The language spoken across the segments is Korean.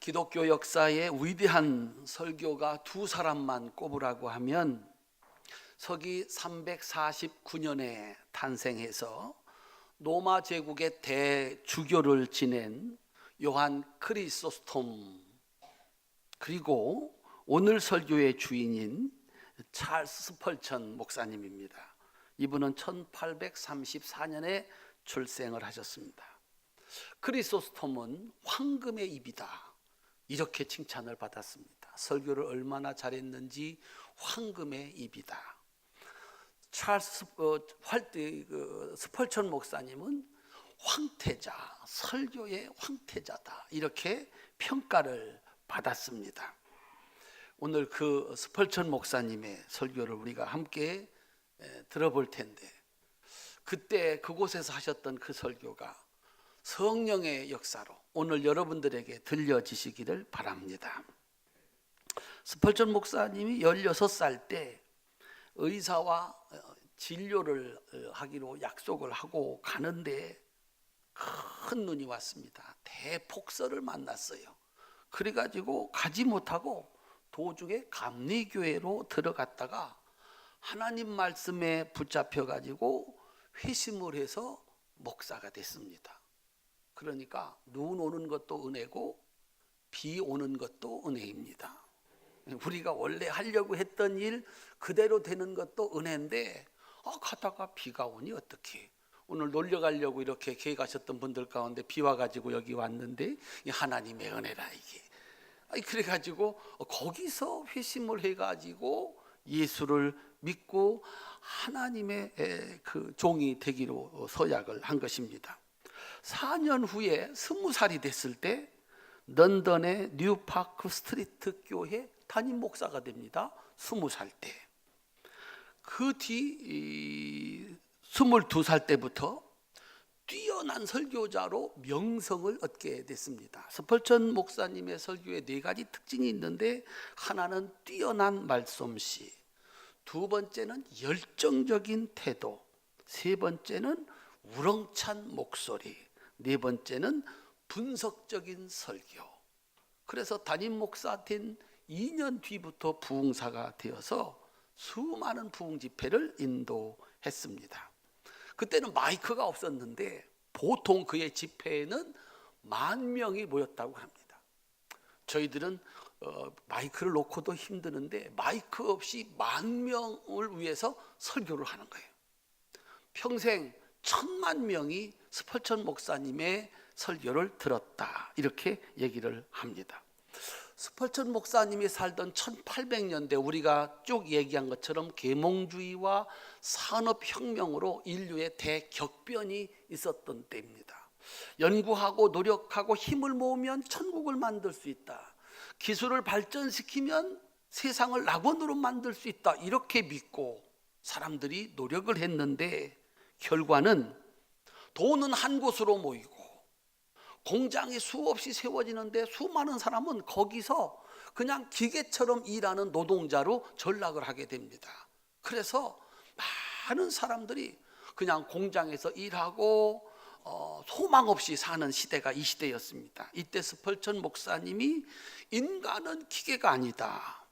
기독교 역사의 위대한 설교가 두 사람만 꼽으라고 하면 서기 349년에 탄생해서 로마 제국의 대주교를 지낸 요한 크리소스톰, 그리고 오늘 설교의 주인인 찰스 스펄전 목사님입니다. 이분은 1834년에 출생을 하셨습니다. 크리소스톰은 황금의 입이다, 이렇게 칭찬을 받았습니다. 설교를 얼마나 잘했는지 황금의 입이다. 찰스 스펄전 목사님은 황태자, 설교의 황태자다, 이렇게 평가를 받았습니다. 오늘 그 스펄전 목사님의 설교를 우리가 함께 들어볼 텐데, 그때 그곳에서 하셨던 그 설교가 성령의 역사로 오늘 여러분들에게 들려지시기를 바랍니다. 스펄전 목사님이 16살 때 의사와 진료를 하기로 약속을 하고 가는데 큰 눈이 왔습니다. 대폭설을 만났어요. 그래가지고 가지 못하고 도중에 감리교회로 들어갔다가 하나님 말씀에 붙잡혀가지고 회심을 해서 목사가 됐습니다. 그러니까 눈 오는 것도 은혜고 비 오는 것도 은혜입니다. 우리가 원래 하려고 했던 일 그대로 되는 것도 은혜인데, 가다가 비가 오니 어떡해. 오늘 놀러 가려고 이렇게 교회 가셨던 분들 가운데 비 와가지고 여기 왔는데 하나님의 은혜라 이게. 그래가지고 거기서 회심을 해가지고 예수를 믿고 하나님의 그 종이 되기로 서약을 한 것입니다. 4년 후에 20살이 됐을 때 런던의 뉴파크 스트리트 교회 담임 목사가 됩니다. 20살 때. 그 뒤 22살 때부터 뛰어난 설교자로 명성을 얻게 됐습니다. 스펄전 목사님의 설교에 4가지 특징이 있는데, 하나는 뛰어난 말솜씨, 두 번째는 열정적인 태도, 세 번째는 우렁찬 목소리, 네 번째는 분석적인 설교. 그래서 담임 목사 된 2년 뒤부터 부흥사가 되어서 수많은 부흥 집회를 인도했습니다. 그때는 마이크가 없었는데 보통 그의 집회에는 10,000명이 모였다고 합니다. 저희들은 마이크를 놓고도 힘드는데 마이크 없이 10,000명을 위해서 설교를 하는 거예요. 평생 10,000,000명이 스펄전 목사님의 설교를 들었다, 이렇게 얘기를 합니다. 스펄전 목사님이 살던 1800년대 우리가 쭉 얘기한 것처럼 계몽주의와 산업혁명으로 인류의 대격변이 있었던 때입니다. 연구하고 노력하고 힘을 모으면 천국을 만들 수 있다, 기술을 발전시키면 세상을 낙원으로 만들 수 있다, 이렇게 믿고 사람들이 노력을 했는데 결과는 돈은 한 곳으로 모이고 공장이 수없이 세워지는데 수많은 사람은 거기서 그냥 기계처럼 일하는 노동자로 전락을 하게 됩니다. 그래서 많은 사람들이 그냥 공장에서 일하고 소망 없이 사는 시대가 이 시대였습니다. 이때 스펄전 목사님이 인간은 기계가 아니다,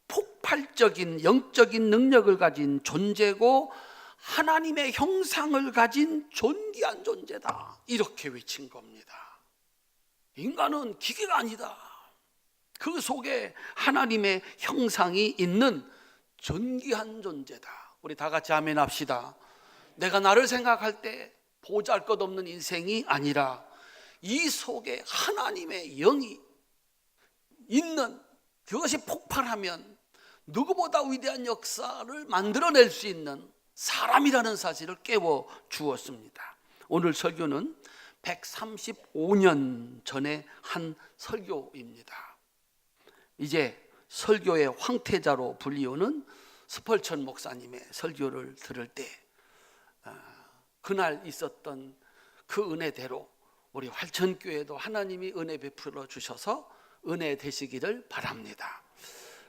폭발적인 영적인 능력을 가진 존재고 하나님의 형상을 가진 존귀한 존재다, 이렇게 외친 겁니다. 인간은 기계가 아니다, 그 속에 하나님의 형상이 있는 존귀한 존재다. 우리 다 같이 아멘 합시다. 내가 나를 생각할 때 보잘것없는 인생이 아니라 이 속에 하나님의 영이 있는, 그것이 폭발하면 누구보다 위대한 역사를 만들어낼 수 있는 사람이라는 사실을 깨워 주었습니다. 오늘 설교는 135년 전에 한 설교입니다. 이제 설교의 황태자로 불리우는 스펄전 목사님의 설교를 들을 때 그날 있었던 그 은혜대로 우리 활천교회도 하나님이 은혜 베풀어 주셔서 은혜 되시기를 바랍니다.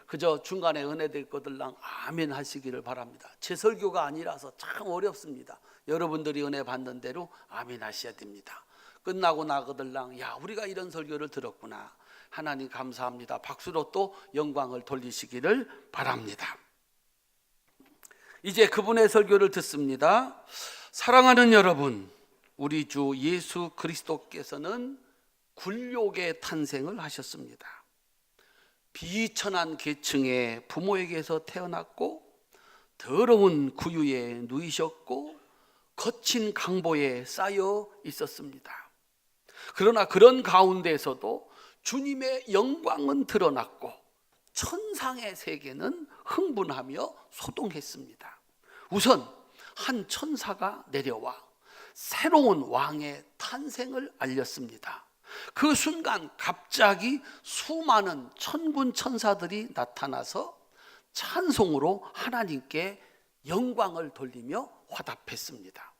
그저 중간에 은혜 될 것들랑 아멘 하시기를 바랍니다. 제 설교가 아니라서 참 어렵습니다. 여러분들이 은혜 받는 대로 아멘 하셔야 됩니다. 끝나고 나거들랑, 야, 우리가 이런 설교를 들었구나, 하나님 감사합니다. 박수로 또 영광을 돌리시기를 바랍니다. 이제 그분의 설교를 듣습니다. 사랑하는 여러분, 우리 주 예수 그리스도께서는 굴욕의 탄생을 하셨습니다. 비천한 계층의 부모에게서 태어났고 더러운 구유에 누이셨고 거친 강보에 쌓여 있었습니다. 그러나 그런 가운데에서도 주님의 영광은 드러났고 천상의 세계는 흥분하며 소동했습니다. 우선 한 천사가 내려와 새로운 왕의 탄생을 알렸습니다. 그 순간 갑자기 수많은 천군 천사들이 나타나서 찬송으로 하나님께 영광을 돌리며 화답했습니다.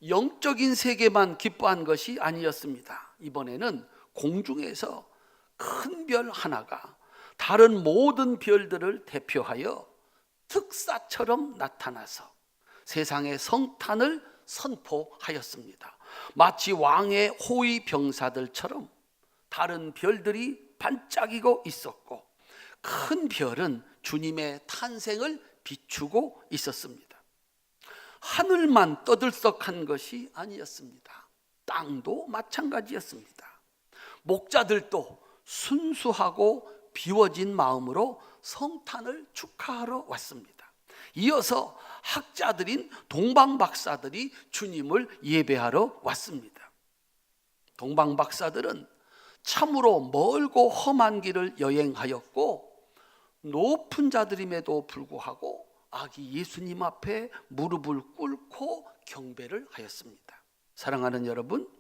영적인 세계만 기뻐한 것이 아니었습니다. 이번에는 공중에서 큰 별 하나가 다른 모든 별들을 대표하여 특사처럼 나타나서 세상의 성탄을 선포하였습니다. 마치 왕의 호위 병사들처럼 다른 별들이 반짝이고 있었고 큰 별은 주님의 탄생을 비추고 있었습니다. 하늘만 떠들썩한 것이 아니었습니다. 땅도 마찬가지였습니다. 목자들도 순수하고 비워진 마음으로 성탄을 축하하러 왔습니다. 이어서 학자들인 동방박사들이 주님을 예배하러 왔습니다. 동방박사들은 참으로 멀고 험한 길을 여행하였고 높은 자들임에도 불구하고 아기 예수님 앞에 무릎을 꿇고 경배를 하였습니다. 사랑하는 여러분,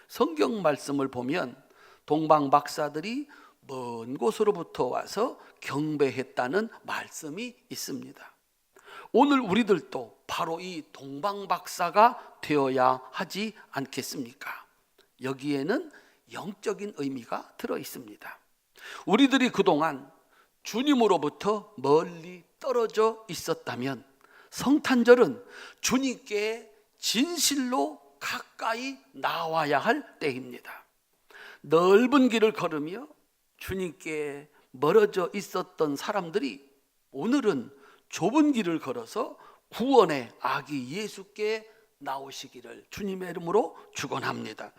성경 말씀을 보면 동방박사들이 먼 곳으로부터 와서 경배했다는 말씀이 있습니다. 오늘 우리들도 바로 이 동방박사가 되어야 하지 않겠습니까? 여기에는 영적인 의미가 들어 있습니다. 우리들이 그동안 주님으로부터 멀리 떨어져 있었다면 성탄절은 주님께 진실로 가까이 나와야 할 때입니다. 넓은 길을 걸으며 주님께 멀어져 있었던 사람들이 오늘은 좁은 길을 걸어서 구원의 아기 예수께 나오시기를 주님의 이름으로 축원합니다.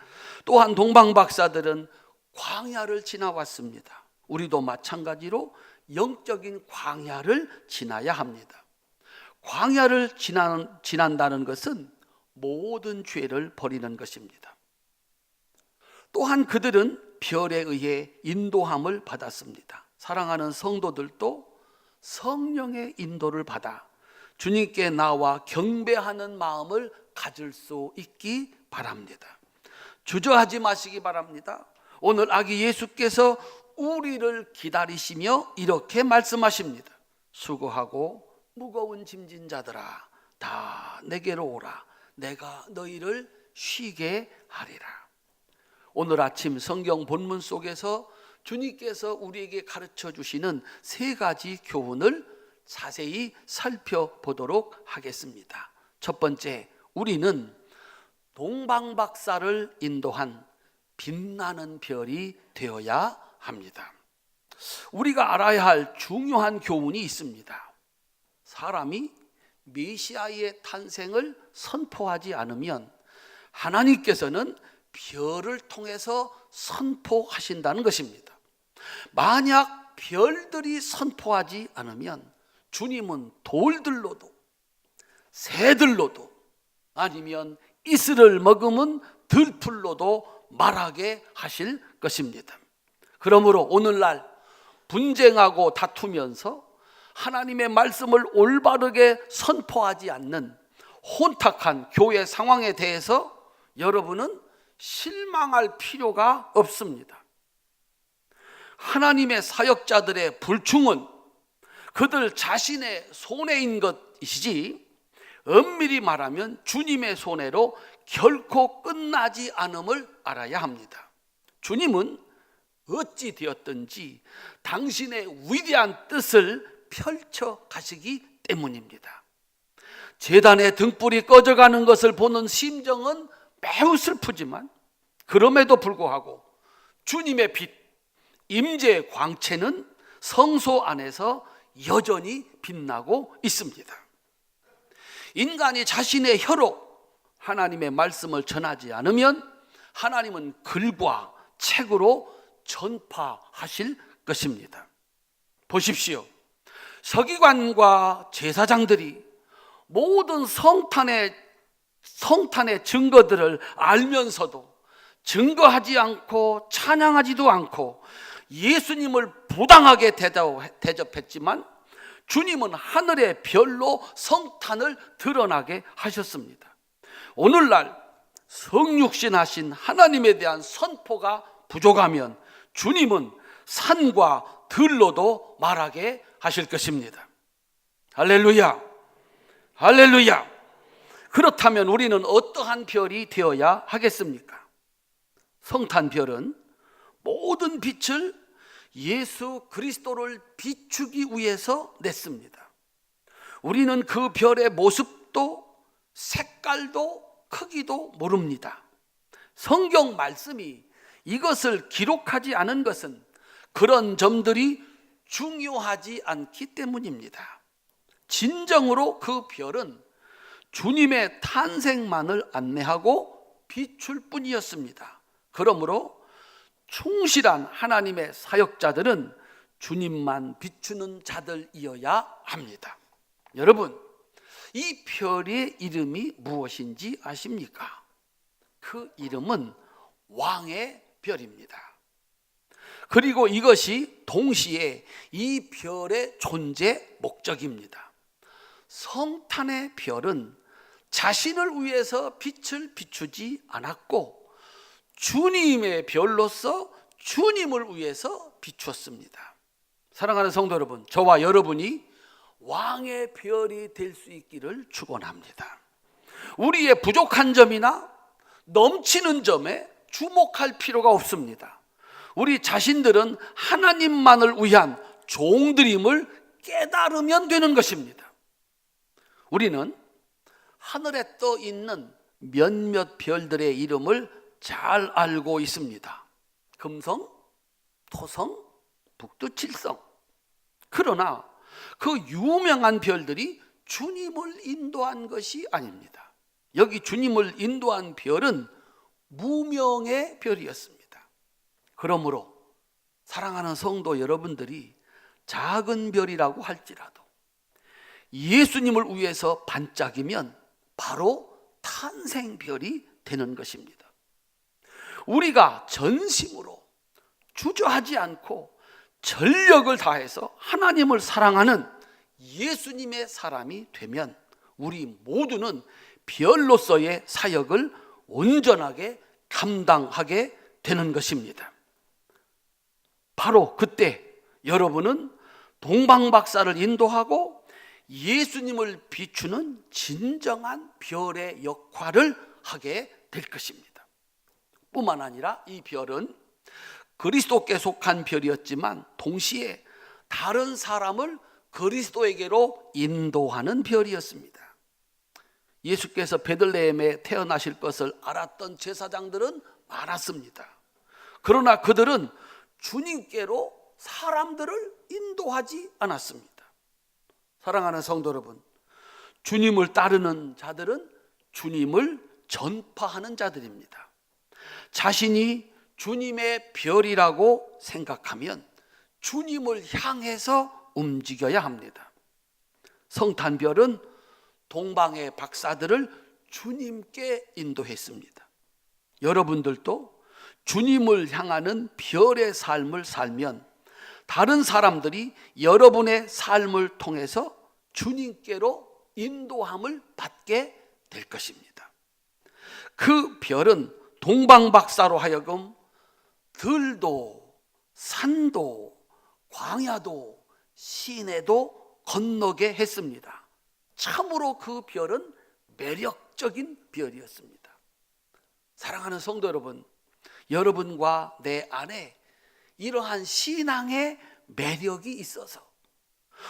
또한 동방박사들은 광야를 지나왔습니다. 우리도 마찬가지로 영적인 광야를 지나야 합니다. 광야를 지난다는 것은 모든 죄를 버리는 것입니다. 또한 그들은 별에 의해 인도함을 받았습니다. 사랑하는 성도들도 성령의 인도를 받아 주님께 나와 경배하는 마음을 가질 수 있기 바랍니다. 주저하지 마시기 바랍니다. 오늘 아기 예수께서 우리를 기다리시며 이렇게 말씀하십니다. 수고하고 무거운 짐진 자들아 다 내게로 오라. 내가 너희를 쉬게 하리라. 오늘 아침 성경 본문 속에서 주님께서 우리에게 가르쳐 주시는 세 가지 교훈을 자세히 살펴보도록 하겠습니다. 첫 번째, 우리는 동방박사를 인도한 빛나는 별이 되어야 합니다. 우리가 알아야 할 중요한 교훈이 있습니다. 사람이 메시아의 탄생을 선포하지 않으면 하나님께서는 별을 통해서 선포하신다는 것입니다. 만약 별들이 선포하지 않으면 주님은 돌들로도 새들로도 아니면 이슬을 머금은 들풀로도 말하게 하실 것입니다. 그러므로 오늘날 분쟁하고 다투면서 하나님의 말씀을 올바르게 선포하지 않는 혼탁한 교회 상황에 대해서 여러분은 실망할 필요가 없습니다. 하나님의 사역자들의 불충은 그들 자신의 손해인 것이지 엄밀히 말하면 주님의 손해로 결코 끝나지 않음을 알아야 합니다. 주님은 어찌 되었든지 당신의 위대한 뜻을 펼쳐 가시기 때문입니다. 제단의 등불이 꺼져가는 것을 보는 심정은 매우 슬프지만 그럼에도 불구하고 주님의 빛, 임재의 광채는 성소 안에서 여전히 빛나고 있습니다. 인간이 자신의 혀로 하나님의 말씀을 전하지 않으면 하나님은 글과 책으로 전파하실 것입니다. 보십시오. 서기관과 제사장들이 모든 성탄의 증거들을 알면서도 증거하지 않고 찬양하지도 않고 예수님을 부당하게 대접했지만 주님은 하늘의 별로 성탄을 드러나게 하셨습니다. 오늘날 성육신하신 하나님에 대한 선포가 부족하면 주님은 산과 들로도 말하게 하실 것입니다. 할렐루야, 할렐루야. 그렇다면 우리는 어떠한 별이 되어야 하겠습니까? 성탄별은 모든 빛을 예수 그리스도를 비추기 위해서 냈습니다. 우리는 그 별의 모습도 색깔도 크기도 모릅니다. 성경 말씀이 이것을 기록하지 않은 것은 그런 점들이 중요하지 않기 때문입니다. 진정으로 그 별은 주님의 탄생만을 안내하고 비출 뿐이었습니다. 그러므로 충실한 하나님의 사역자들은 주님만 비추는 자들이어야 합니다. 여러분, 이 별의 이름이 무엇인지 아십니까? 그 이름은 왕의 별입니다. 그리고 이것이 동시에 이 별의 존재 목적입니다. 성탄의 별은 자신을 위해서 빛을 비추지 않았고 주님의 별로서 주님을 위해서 비추었습니다. 사랑하는 성도 여러분, 저와 여러분이 왕의 별이 될 수 있기를 축원합니다. 우리의 부족한 점이나 넘치는 점에 주목할 필요가 없습니다. 우리 자신들은 하나님만을 위한 종들임을 깨달으면 되는 것입니다. 우리는 하늘에 떠 있는 몇몇 별들의 이름을 잘 알고 있습니다. 금성, 토성, 북두칠성. 그러나 그 유명한 별들이 주님을 인도한 것이 아닙니다. 여기 주님을 인도한 별은 무명의 별이었습니다. 그러므로 사랑하는 성도 여러분들이 작은 별이라고 할지라도 예수님을 위해서 반짝이면 바로 탄생별이 되는 것입니다. 우리가 전심으로 주저하지 않고 전력을 다해서 하나님을 사랑하는 예수님의 사람이 되면 우리 모두는 별로서의 사역을 온전하게 감당하게 되는 것입니다. 바로 그때 여러분은 동방박사를 인도하고 예수님을 비추는 진정한 별의 역할을 하게 될 것입니다. 뿐만 아니라 이 별은 그리스도께 속한 별이었지만 동시에 다른 사람을 그리스도에게로 인도하는 별이었습니다. 예수께서 베들레헴에 태어나실 것을 알았던 제사장들은 많았습니다. 그러나 그들은 주님께로 사람들을 인도하지 않았습니다. 사랑하는 성도 여러분, 주님을 따르는 자들은 주님을 전파하는 자들입니다. 자신이 주님의 별이라고 생각하면 주님을 향해서 움직여야 합니다. 성탄별은 동방의 박사들을 주님께 인도했습니다. 여러분들도 주님을 향하는 별의 삶을 살면 다른 사람들이 여러분의 삶을 통해서 주님께로 인도함을 받게 될 것입니다. 그 별은 동방박사로 하여금 들도 산도 광야도 시내도 건너게 했습니다. 참으로 그 별은 매력적인 별이었습니다. 사랑하는 성도 여러분, 여러분과 내 안에 이러한 신앙의 매력이 있어서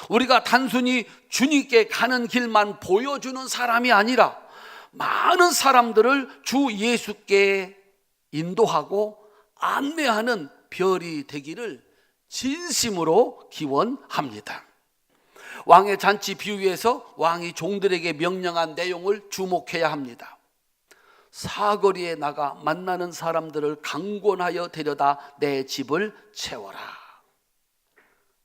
우리가 단순히 주님께 가는 길만 보여주는 사람이 아니라 많은 사람들을 주 예수께 인도하고 안내하는 별이 되기를 진심으로 기원합니다. 왕의 잔치 비유에서 왕이 종들에게 명령한 내용을 주목해야 합니다. 사거리에 나가 만나는 사람들을 강권하여 데려다 내 집을 채워라.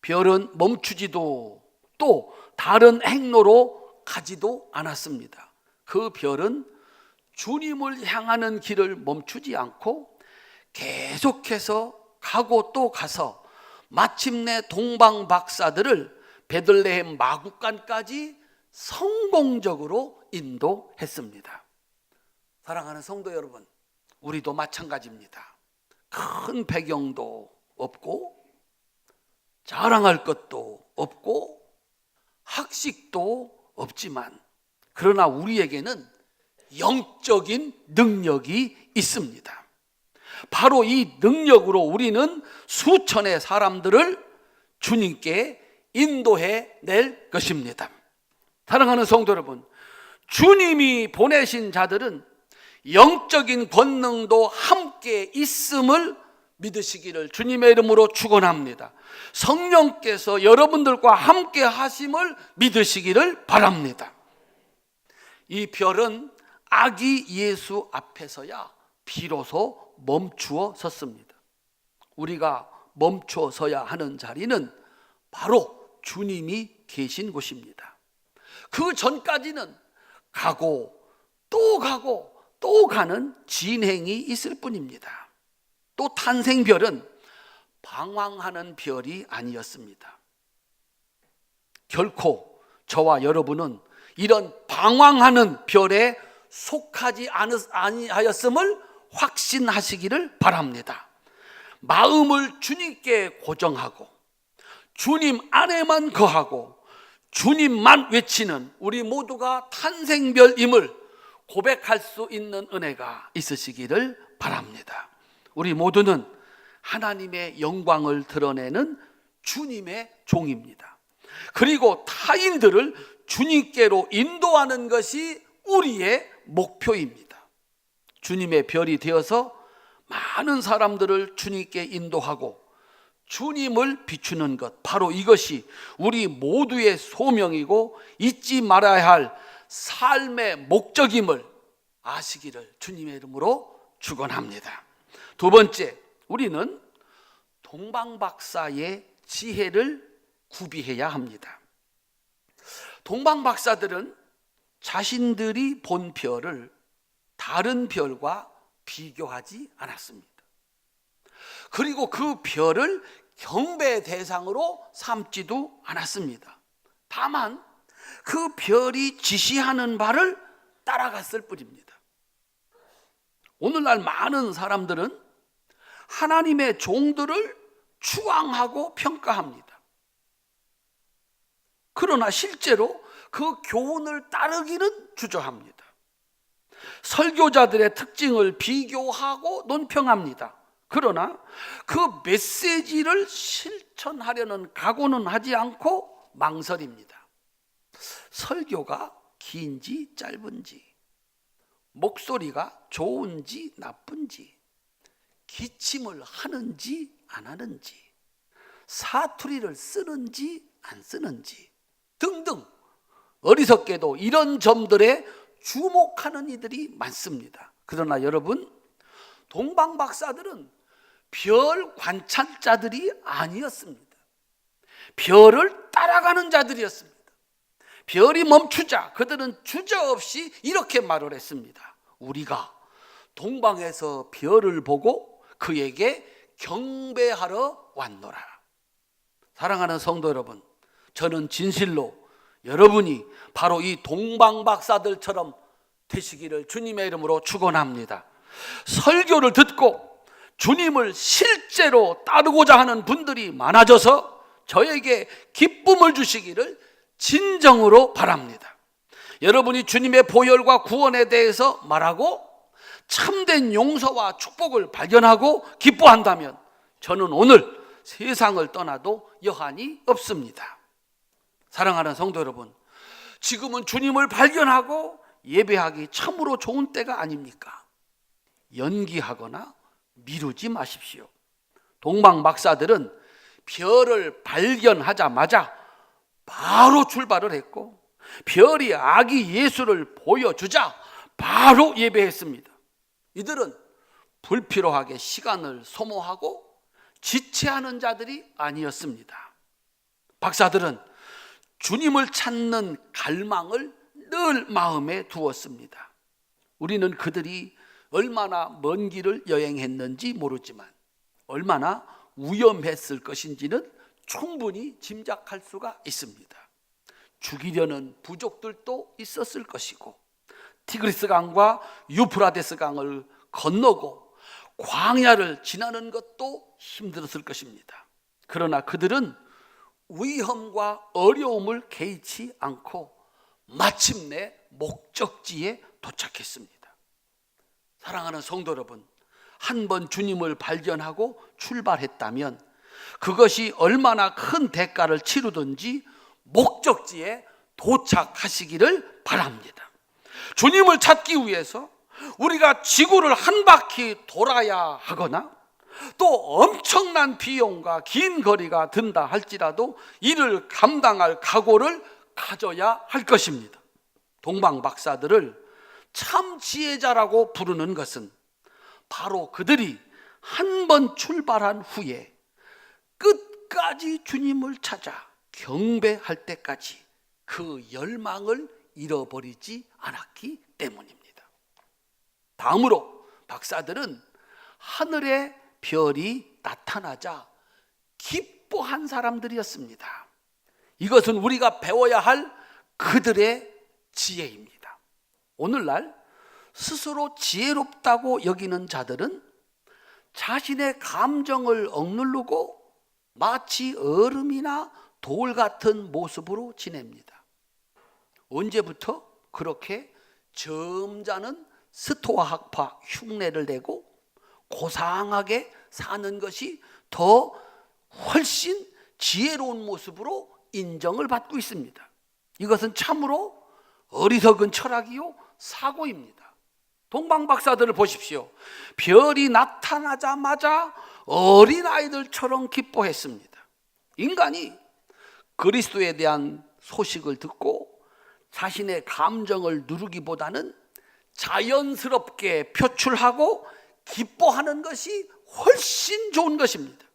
별은 멈추지도 또 다른 행로로 가지도 않았습니다. 그 별은 주님을 향하는 길을 멈추지 않고 계속해서 가고 또 가서 마침내 동방 박사들을 베들레헴 마구간까지 성공적으로 인도했습니다. 사랑하는 성도 여러분, 우리도 마찬가지입니다. 큰 배경도 없고 자랑할 것도 없고 학식도 없지만 그러나 우리에게는 영적인 능력이 있습니다. 바로 이 능력으로 우리는 수천의 사람들을 주님께 인도해 낼 것입니다. 사랑하는 성도 여러분, 주님이 보내신 자들은 영적인 권능도 함께 있음을 믿으시기를 주님의 이름으로 축원합니다. 성령께서 여러분들과 함께 하심을 믿으시기를 바랍니다. 이 별은 아기 예수 앞에서야 비로소 멈추어 섰습니다. 우리가 멈추어 서야 하는 자리는 바로 주님이 계신 곳입니다. 그 전까지는 가고 또 가는 진행이 있을 뿐입니다. 또 탄생별은 방황하는 별이 아니었습니다. 결코 저와 여러분은 이런 방황하는 별에 속하지 아니하였음을 확신하시기를 바랍니다. 마음을 주님께 고정하고 주님 안에만 거하고 주님만 외치는 우리 모두가 탄생별임을 고백할 수 있는 은혜가 있으시기를 바랍니다. 우리 모두는 하나님의 영광을 드러내는 주님의 종입니다. 그리고 타인들을 주님께로 인도하는 것이 우리의 목표입니다. 주님의 별이 되어서 많은 사람들을 주님께 인도하고 주님을 비추는 것, 바로 이것이 우리 모두의 소명이고 잊지 말아야 할 삶의 목적임을 아시기를 주님의 이름으로 축원합니다. 두 번째, 우리는 동방박사의 지혜를 구비해야 합니다. 동방박사들은 자신들이 본 별을 다른 별과 비교하지 않았습니다. 그리고 그 별을 경배 대상으로 삼지도 않았습니다. 다만 그 별이 지시하는 바를 따라갔을 뿐입니다. 오늘날 많은 사람들은 하나님의 종들을 추앙하고 평가합니다. 그러나 실제로 그 교훈을 따르기는 주저합니다. 설교자들의 특징을 비교하고 논평합니다. 그러나 그 메시지를 실천하려는 각오는 하지 않고 망설입니다. 설교가 긴지 짧은지, 목소리가 좋은지 나쁜지, 기침을 하는지 안 하는지, 사투리를 쓰는지 안 쓰는지 등등 어리석게도 이런 점들에 주목하는 이들이 많습니다. 그러나 여러분, 동방박사들은 별 관찰자들이 아니었습니다. 별을 따라가는 자들이었습니다. 별이 멈추자 그들은 주저없이 이렇게 말을 했습니다. 우리가 동방에서 별을 보고 그에게 경배하러 왔노라. 사랑하는 성도 여러분, 저는 진실로 여러분이 바로 이 동방박사들처럼 되시기를 주님의 이름으로 축원합니다. 설교를 듣고 주님을 실제로 따르고자 하는 분들이 많아져서 저에게 기쁨을 주시기를 진정으로 바랍니다. 여러분이 주님의 보혈과 구원에 대해서 말하고 참된 용서와 축복을 발견하고 기뻐한다면 저는 오늘 세상을 떠나도 여한이 없습니다. 사랑하는 성도 여러분, 지금은 주님을 발견하고 예배하기 참으로 좋은 때가 아닙니까? 연기하거나 미루지 마십시오. 동방박사들은 별을 발견하자마자 바로 출발을 했고, 별이 아기 예수를 보여주자 바로 예배했습니다. 이들은 불필요하게 시간을 소모하고 지체하는 자들이 아니었습니다. 박사들은 주님을 찾는 갈망을 늘 마음에 두었습니다. 우리는 그들이 얼마나 먼 길을 여행했는지 모르지만 얼마나 위험했을 것인지는 충분히 짐작할 수가 있습니다. 죽이려는 부족들도 있었을 것이고, 티그리스 강과 유프라데스 강을 건너고 광야를 지나는 것도 힘들었을 것입니다. 그러나 그들은 위험과 어려움을 개의치 않고 마침내 목적지에 도착했습니다. 사랑하는 성도 여러분, 한번 주님을 발견하고 출발했다면 그것이 얼마나 큰 대가를 치르든지 목적지에 도착하시기를 바랍니다. 주님을 찾기 위해서 우리가 지구를 한 바퀴 돌아야 하거나 또 엄청난 비용과 긴 거리가 든다 할지라도 이를 감당할 각오를 가져야 할 것입니다. 동방 박사들을 참 지혜자라고 부르는 것은 바로 그들이 한 번 출발한 후에 끝까지 주님을 찾아 경배할 때까지 그 열망을 잃어버리지 않았기 때문입니다. 다음으로 박사들은 하늘에 별이 나타나자 기뻐한 사람들이었습니다. 이것은 우리가 배워야 할 그들의 지혜입니다. 오늘날 스스로 지혜롭다고 여기는 자들은 자신의 감정을 억누르고 마치 얼음이나 돌 같은 모습으로 지냅니다. 언제부터 그렇게 점잖은 스토아 학파 흉내를 내고 고상하게 사는 것이 더 훨씬 지혜로운 모습으로 인정을 받고 있습니다. 이것은 참으로 어리석은 철학이요 사고입니다. 동방 박사들을 보십시오. 별이 나타나자마자 어린아이들처럼 기뻐했습니다. 인간이 그리스도에 대한 소식을 듣고 자신의 감정을 누르기보다는 자연스럽게 표출하고 기뻐하는 것이 훨씬 좋은 것입니다.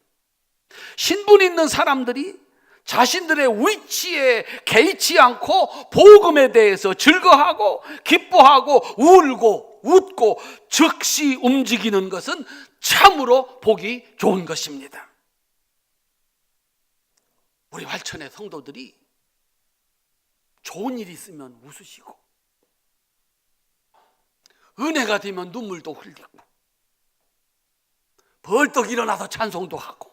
신분 있는 사람들이 자신들의 위치에 개의치 않고 복음에 대해서 즐거워하고 기뻐하고 울고 웃고 즉시 움직이는 것은 참으로 보기 좋은 것입니다. 우리 활천의 성도들이 좋은 일이 있으면 웃으시고 은혜가 되면 눈물도 흘리고 벌떡 일어나서 찬송도 하고,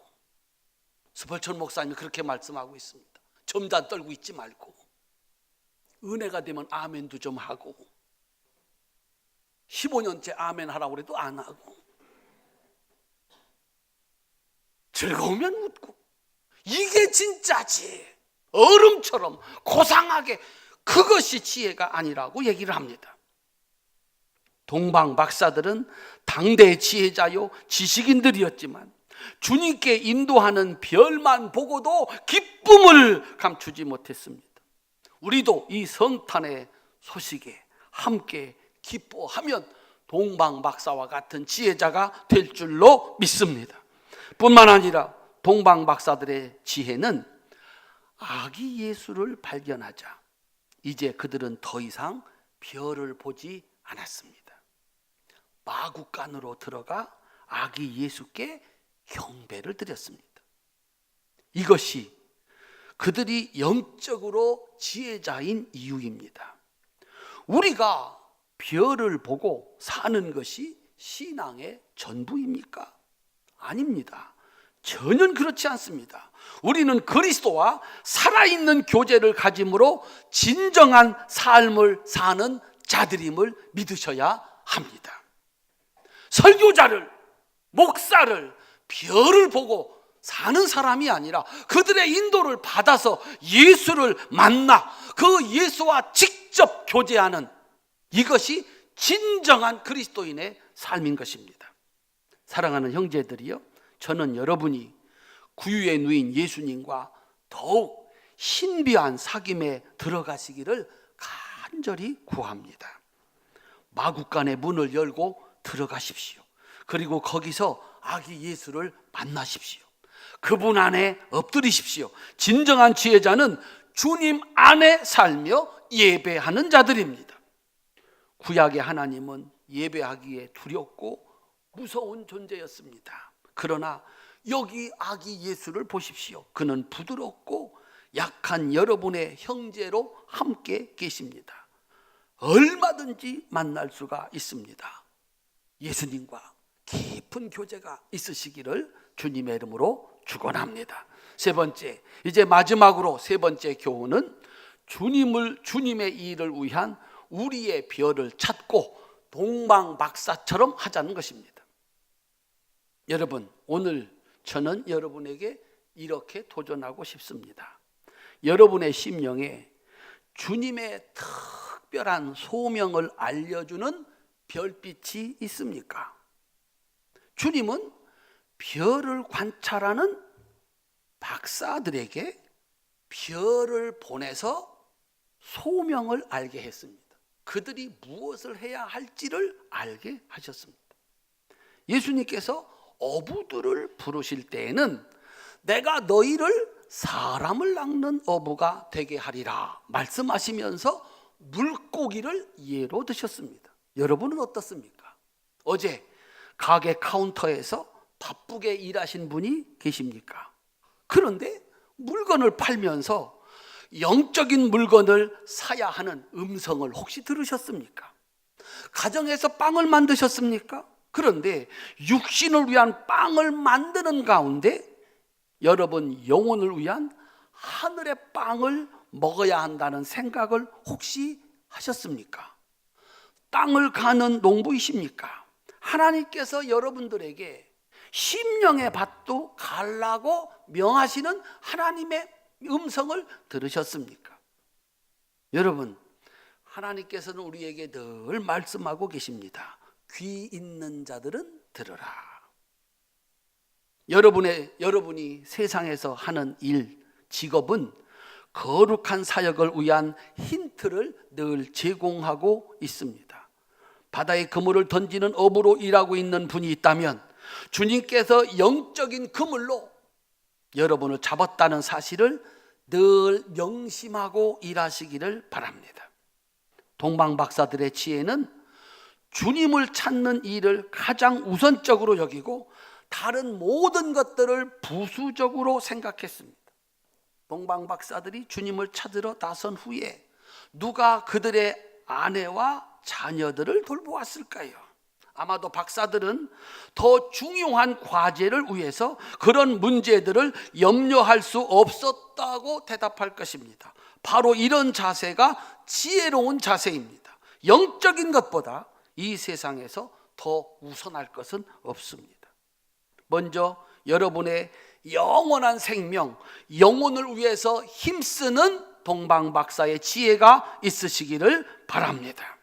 스벌천 목사님이 그렇게 말씀하고 있습니다. 점자 떨고 있지 말고 은혜가 되면 아멘도 좀 하고, 15년째 아멘 하라고 해도 안 하고, 즐거우면 웃고, 이게 진짜지. 얼음처럼 고상하게, 그것이 지혜가 아니라고 얘기를 합니다. 동방 박사들은 당대의 지혜자요 지식인들이었지만 주님께 인도하는 별만 보고도 기쁨을 감추지 못했습니다. 우리도 이 성탄의 소식에 함께 기뻐하면 동방 박사와 같은 지혜자가 될 줄로 믿습니다. 뿐만 아니라 동방 박사들의 지혜는 아기 예수를 발견하자 이제 그들은 더 이상 별을 보지 않았습니다. 마구간으로 들어가 아기 예수께 경배를 드렸습니다. 이것이 그들이 영적으로 지혜자인 이유입니다. 우리가 별을 보고 사는 것이 신앙의 전부입니까? 아닙니다. 전혀 그렇지 않습니다. 우리는 그리스도와 살아있는 교제를 가짐으로 진정한 삶을 사는 자들임을 믿으셔야 합니다. 설교자를, 목사를, 별을 보고 사는 사람이 아니라 그들의 인도를 받아서 예수를 만나 그 예수와 직접 교제하는, 이것이 진정한 그리스도인의 삶인 것입니다. 사랑하는 형제들이요, 저는 여러분이 구유의 누인 예수님과 더욱 신비한 사귐에 들어가시기를 간절히 구합니다. 마구간의 문을 열고 들어가십시오. 그리고 거기서 아기 예수를 만나십시오. 그분 안에 엎드리십시오. 진정한 지혜자는 주님 안에 살며 예배하는 자들입니다. 구약의 하나님은 예배하기에 두렵고 무서운 존재였습니다. 그러나 여기 아기 예수를 보십시오. 그는 부드럽고 약한 여러분의 형제로 함께 계십니다. 얼마든지 만날 수가 있습니다. 예수님과 깊은 교제가 있으시기를 주님의 이름으로 축원합니다. 세 번째, 이제 마지막으로 세 번째 교훈은 주님의 일을 위한 우리의 별을 찾고 동방박사처럼 하자는 것입니다. 여러분, 오늘 저는 여러분에게 이렇게 도전하고 싶습니다. 여러분의 심령에 주님의 특별한 소명을 알려주는 별빛이 있습니까? 주님은 별을 관찰하는 박사들에게 별을 보내서 소명을 알게 했습니다. 그들이 무엇을 해야 할지를 알게 하셨습니다. 예수님께서 어부들을 부르실 때에는 내가 너희를 사람을 낚는 어부가 되게 하리라 말씀하시면서 물고기를 예로 드셨습니다. 여러분은 어떻습니까? 어제 가게 카운터에서 바쁘게 일하신 분이 계십니까? 그런데 물건을 팔면서 영적인 물건을 사야 하는 음성을 혹시 들으셨습니까? 가정에서 빵을 만드셨습니까? 그런데 육신을 위한 빵을 만드는 가운데 여러분 영혼을 위한 하늘의 빵을 먹어야 한다는 생각을 혹시 하셨습니까? 땅을 가는 농부이십니까? 하나님께서 여러분들에게 심령의 밭도 갈라고 명하시는 하나님의 음성을 들으셨습니까? 여러분, 하나님께서는 우리에게 늘 말씀하고 계십니다. 귀 있는 자들은 들으라. 여러분이 세상에서 하는 일, 직업은 거룩한 사역을 위한 힌트를 늘 제공하고 있습니다. 바다에 그물을 던지는 어부로 일하고 있는 분이 있다면 주님께서 영적인 그물로 여러분을 잡았다는 사실을 늘 명심하고 일하시기를 바랍니다. 동방박사들의 지혜는 주님을 찾는 일을 가장 우선적으로 여기고 다른 모든 것들을 부수적으로 생각했습니다. 동방박사들이 주님을 찾으러 나선 후에 누가 그들의 아내와 자녀들을 돌보았을까요? 아마도 박사들은 더 중요한 과제를 위해서 그런 문제들을 염려할 수 없었다고 대답할 것입니다. 바로 이런 자세가 지혜로운 자세입니다. 영적인 것보다 이 세상에서 더 우선할 것은 없습니다. 먼저 여러분의 영원한 생명, 영혼을 위해서 힘쓰는 동방박사의 지혜가 있으시기를 바랍니다.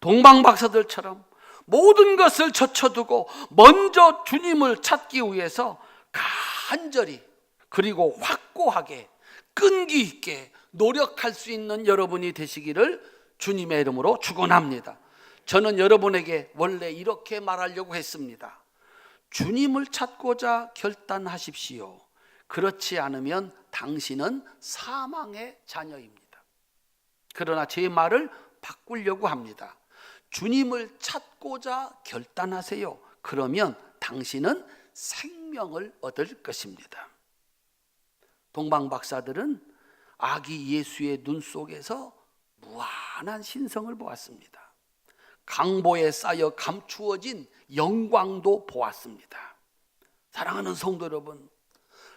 동방박사들처럼 모든 것을 젖혀두고 먼저 주님을 찾기 위해서 간절히 그리고 확고하게 끈기 있게 노력할 수 있는 여러분이 되시기를 주님의 이름으로 축원합니다. 저는 여러분에게 원래 이렇게 말하려고 했습니다. 주님을 찾고자 결단하십시오. 그렇지 않으면 당신은 사망의 자녀입니다. 그러나 제 말을 바꾸려고 합니다. 주님을 찾고자 결단하세요. 그러면 당신은 생명을 얻을 것입니다. 동방박사들은 아기 예수의 눈 속에서 무한한 신성을 보았습니다. 강보에 쌓여 감추어진 영광도 보았습니다. 사랑하는 성도 여러분,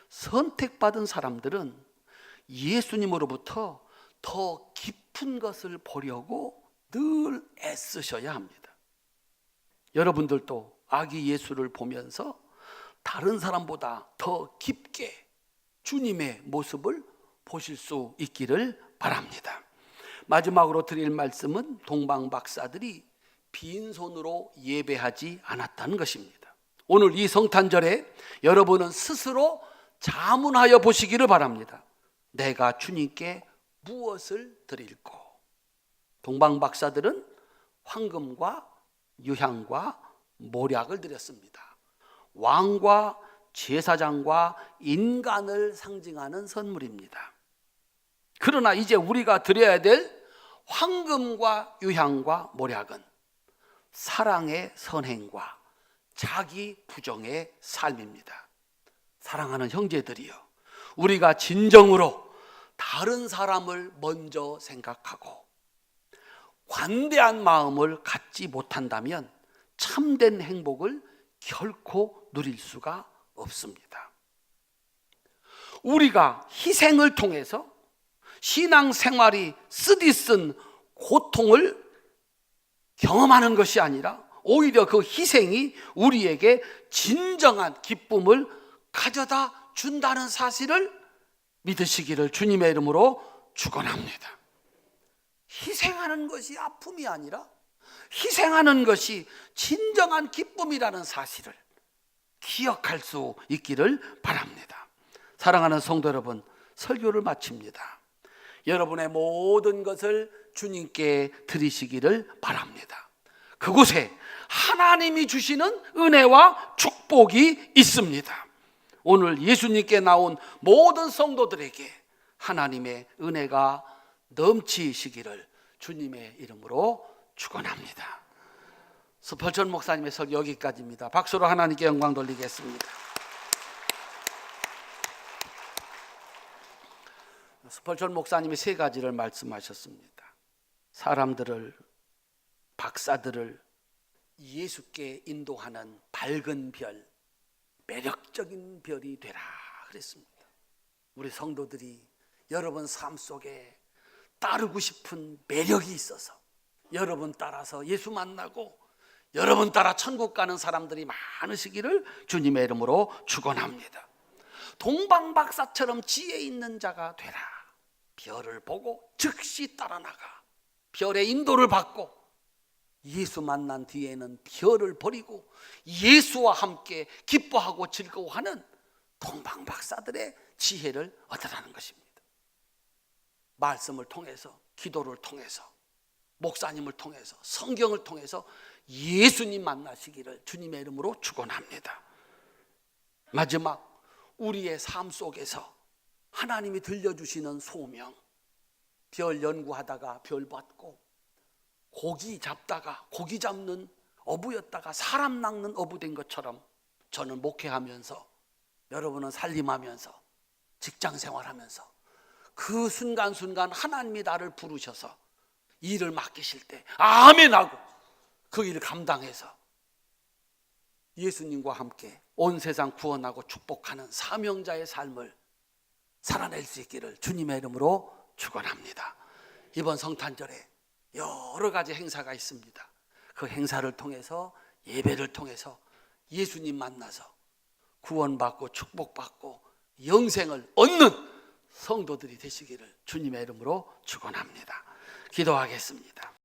선택받은 사람들은 예수님으로부터 더 깊은 것을 보려고 늘 애쓰셔야 합니다. 여러분들도 아기 예수를 보면서 다른 사람보다 더 깊게 주님의 모습을 보실 수 있기를 바랍니다. 마지막으로 드릴 말씀은 동방박사들이 빈손으로 예배하지 않았다는 것입니다. 오늘 이 성탄절에 여러분은 스스로 자문하여 보시기를 바랍니다. 내가 주님께 무엇을 드릴꼬? 동방 박사들은 황금과 유향과 모략을 드렸습니다. 왕과 제사장과 인간을 상징하는 선물입니다. 그러나 이제 우리가 드려야 될 황금과 유향과 모략은 사랑의 선행과 자기 부정의 삶입니다. 사랑하는 형제들이여, 우리가 진정으로 다른 사람을 먼저 생각하고 관대한 마음을 갖지 못한다면 참된 행복을 결코 누릴 수가 없습니다. 우리가 희생을 통해서 신앙생활이 쓰디쓴 고통을 경험하는 것이 아니라 오히려 그 희생이 우리에게 진정한 기쁨을 가져다 준다는 사실을 믿으시기를 주님의 이름으로 축원합니다. 희생하는 것이 아픔이 아니라 희생하는 것이 진정한 기쁨이라는 사실을 기억할 수 있기를 바랍니다. 사랑하는 성도 여러분, 설교를 마칩니다. 여러분의 모든 것을 주님께 드리시기를 바랍니다. 그곳에 하나님이 주시는 은혜와 축복이 있습니다. 오늘 예수님께 나온 모든 성도들에게 하나님의 은혜가 넘치시기를 주님의 이름으로 축원합니다. 서펄천 목사님의 설교 여기까지입니다. 박수로 하나님께 영광 돌리겠습니다. 서펄천 목사님이 세 가지를 말씀하셨습니다. 사람들을, 박사들을 예수께 인도하는 밝은 별, 매력적인 별이 되라 그랬습니다. 우리 성도들이 여러분 삶 속에 따르고 싶은 매력이 있어서 여러분 따라서 예수 만나고 여러분 따라 천국 가는 사람들이 많으시기를 주님의 이름으로 축원합니다. 동방박사처럼 지혜 있는 자가 되라. 별을 보고 즉시 따라 나가 별의 인도를 받고 예수 만난 뒤에는 별을 버리고 예수와 함께 기뻐하고 즐거워하는 동방박사들의 지혜를 얻으라는 것입니다. 말씀을 통해서, 기도를 통해서, 목사님을 통해서, 성경을 통해서 예수님 만나시기를 주님의 이름으로 축원합니다. 마지막, 우리의 삶 속에서 하나님이 들려주시는 소명, 별 연구하다가 별 받고, 고기 잡다가 고기 잡는 어부였다가 사람 낚는 어부 된 것처럼 저는 목회하면서, 여러분은 살림하면서, 직장생활하면서 그 순간순간 하나님이 나를 부르셔서 일을 맡기실 때 아멘하고 그 일을 감당해서 예수님과 함께 온 세상 구원하고 축복하는 사명자의 삶을 살아낼 수 있기를 주님의 이름으로 축원합니다. 이번 성탄절에 여러 가지 행사가 있습니다. 그 행사를 통해서, 예배를 통해서 예수님 만나서 구원받고 축복받고 영생을 얻는 성도들이 되시기를 주님의 이름으로 축원합니다. 기도하겠습니다.